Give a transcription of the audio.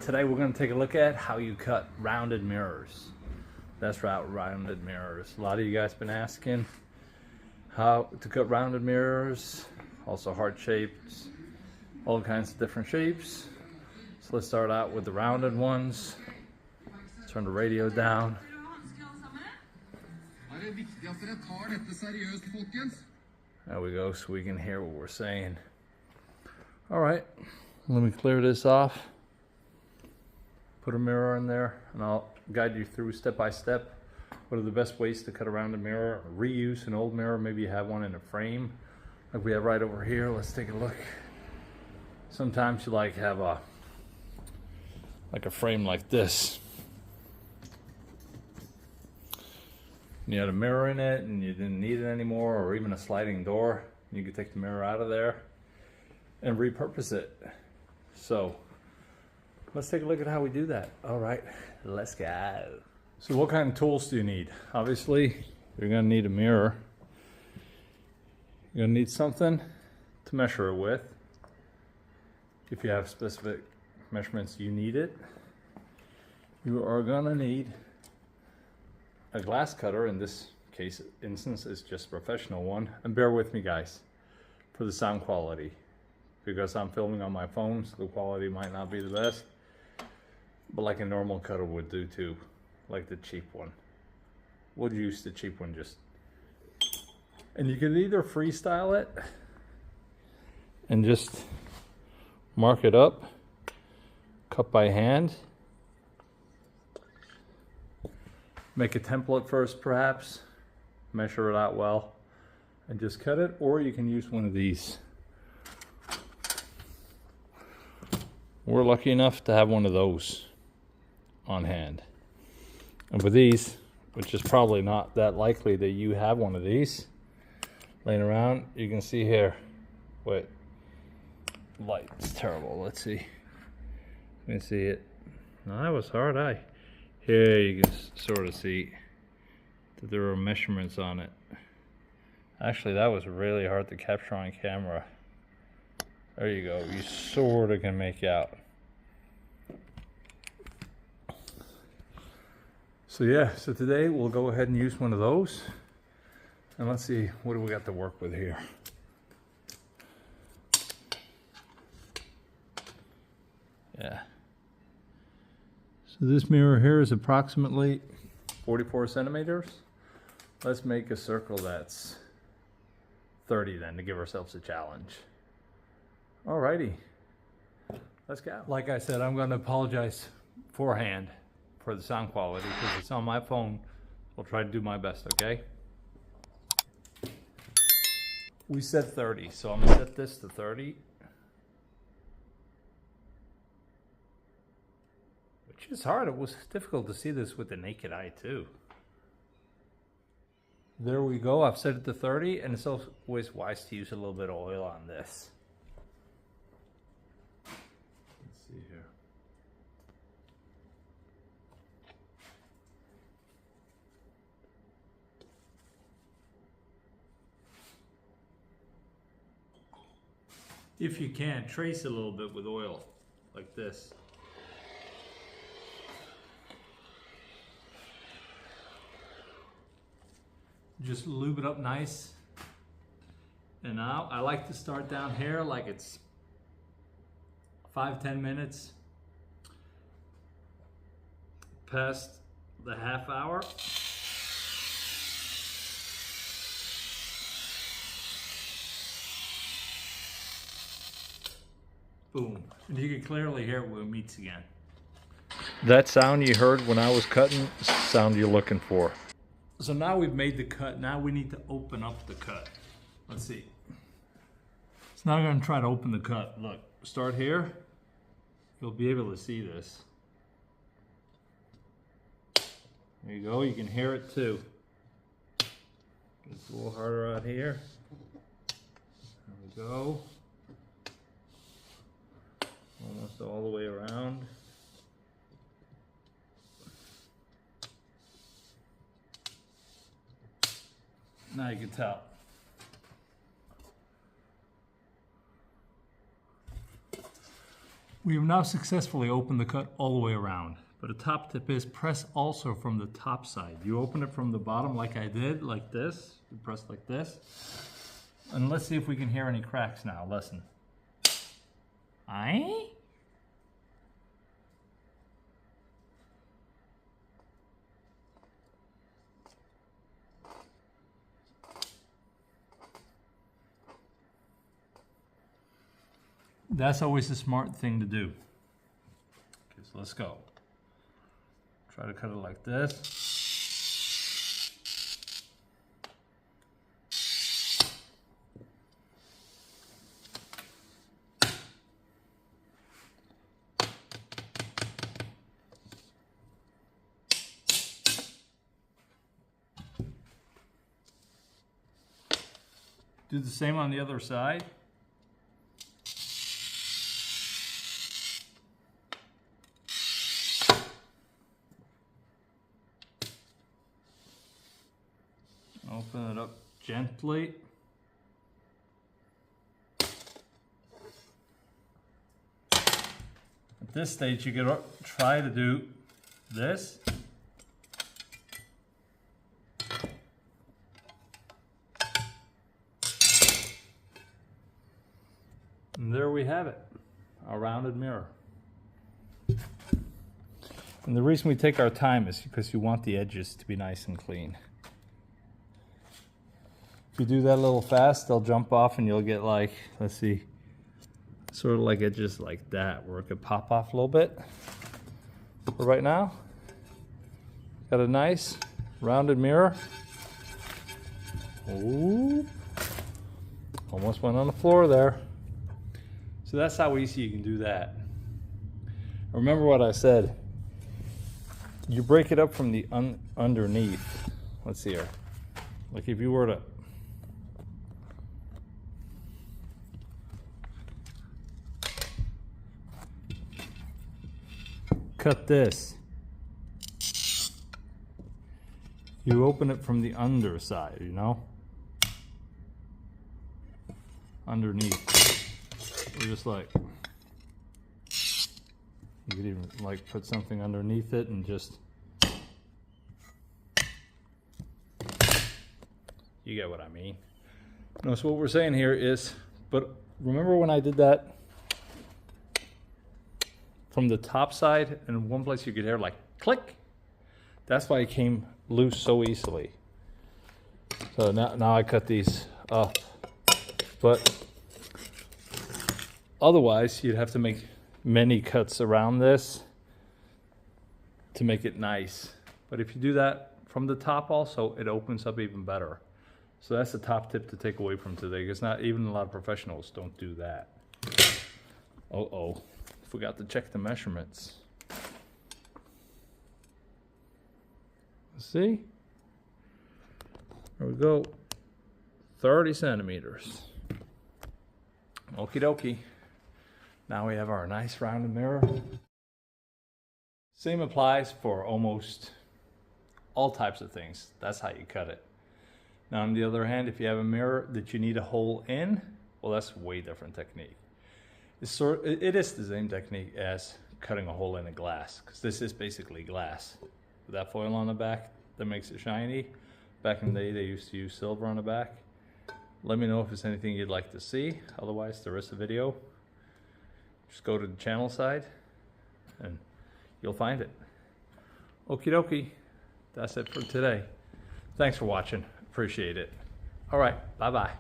Today we're going to take a look at how you cut rounded mirrors. That's right, rounded mirrors. A lot of you guys been asking how to cut rounded mirrors, also heart shapes, all kinds of different shapes. So let's start out with the rounded ones. Turn the radio down. There we go, so we can hear what we're saying. All right, let me clear this off. Put a mirror in there, and I'll guide you through step by step. What are the best ways to cut around a mirror? Reuse an old mirror, maybe you have one in a frame, like we have right over here. Let's take a look. Sometimes you have a frame like this. You had a mirror in it and you didn't need it anymore, or even a sliding door. You could take the mirror out of there and repurpose it. So let's take a look at how we do that. All right, let's go. So what kind of tools do you need? Obviously, you're gonna need a mirror. You're gonna need something to measure it with. If you have specific measurements, you need it. You are gonna need a glass cutter. In this instance, it's just a professional one. And bear with me, guys, for the sound quality, because I'm filming on my phone, so the quality might not be the best. But like a normal cutter would do too, like the cheap one. We'll use the cheap one and you can either freestyle it and just mark it up, cut by hand. Make a template first perhaps, measure it out well, and just cut it, or you can use one of these. We're lucky enough to have one of those on hand. And with these, which is probably not that likely that you have one of these laying around, you can see here, wait, light's terrible, let's see. You can see it. No, that was hard, Here you can sort of see that there are measurements on it. Actually, that was really hard to capture on camera. There you go, you sort of can make out. So yeah, so today we'll go ahead and use one of those. And let's see, what do we got to work with here? Yeah. So this mirror here is approximately 44 centimeters. Let's make a circle that's 30 then, to give ourselves a challenge. Alrighty, let's go. Like I said, I'm gonna apologize beforehand for the sound quality because it's on my phone. I'll try to do my best, okay? We said 30, so I'm gonna set this to 30. Which is hard, it was difficult to see this with the naked eye too. There we go, I've set it to 30, and it's always wise to use a little bit of oil on this. Let's see here. If you can, trace a little bit with oil, like this. Just lube it up nice. And now I like to start down here like it's 5-10 minutes past the half hour. Boom. And you can clearly hear it when it meets again. That sound you heard when I was cutting is the sound you're looking for. So now we've made the cut. Now we need to open up the cut. Let's see. So now I'm going to try to open the cut. Look, start here. You'll be able to see this. There you go. You can hear it too. It's a little harder out here. There we go. Almost all the way around. Now you can tell. We have now successfully opened the cut all the way around, but a top tip is press also from the top side. You open it from the bottom like I did, like this. You press like this. And let's see if we can hear any cracks now. Listen. Aye? That's always the smart thing to do. Okay, so let's go. Try to cut it like this. Do the same on the other side. Open it up gently. At this stage, you can try to do this. And there we have it, a rounded mirror. And the reason we take our time is because you want the edges to be nice and clean. If you do that a little fast, they'll jump off and you'll get like, let's see, sort of like edges like that, where it could pop off a little bit. But right now, got a nice rounded mirror. Ooh, almost went on the floor there. So that's how easy you can do that. Remember what I said. You break it up from the underneath. Let's see here. Like if you were to cut this, you open it from the underside, you know? Underneath. We're just like, you could even like put something underneath it and just, you get what I mean. No, so what we're saying here is, but remember when I did that from the top side, and one place you could hear like click? That's why it came loose so easily. So now I cut these up, but otherwise you'd have to make many cuts around this to make it nice. But if you do that from the top also, it opens up even better. So that's the top tip to take away from today, because not even a lot of professionals don't do that. Uh-oh, forgot to check the measurements. See? There we go, 30 centimeters. Okie dokie. Now we have our nice rounded mirror. Same applies for almost all types of things. That's how you cut it. Now on the other hand, if you have a mirror that you need a hole in, well, that's a way different technique. It is the same technique as cutting a hole in a glass, because this is basically glass. With that foil on the back that makes it shiny. Back in the day, they used to use silver on the back. Let me know if there's anything you'd like to see. Otherwise, the rest of the video, just go to the channel side and you'll find it. Okie dokie, that's it for today. Thanks for watching, appreciate it. All right, bye-bye.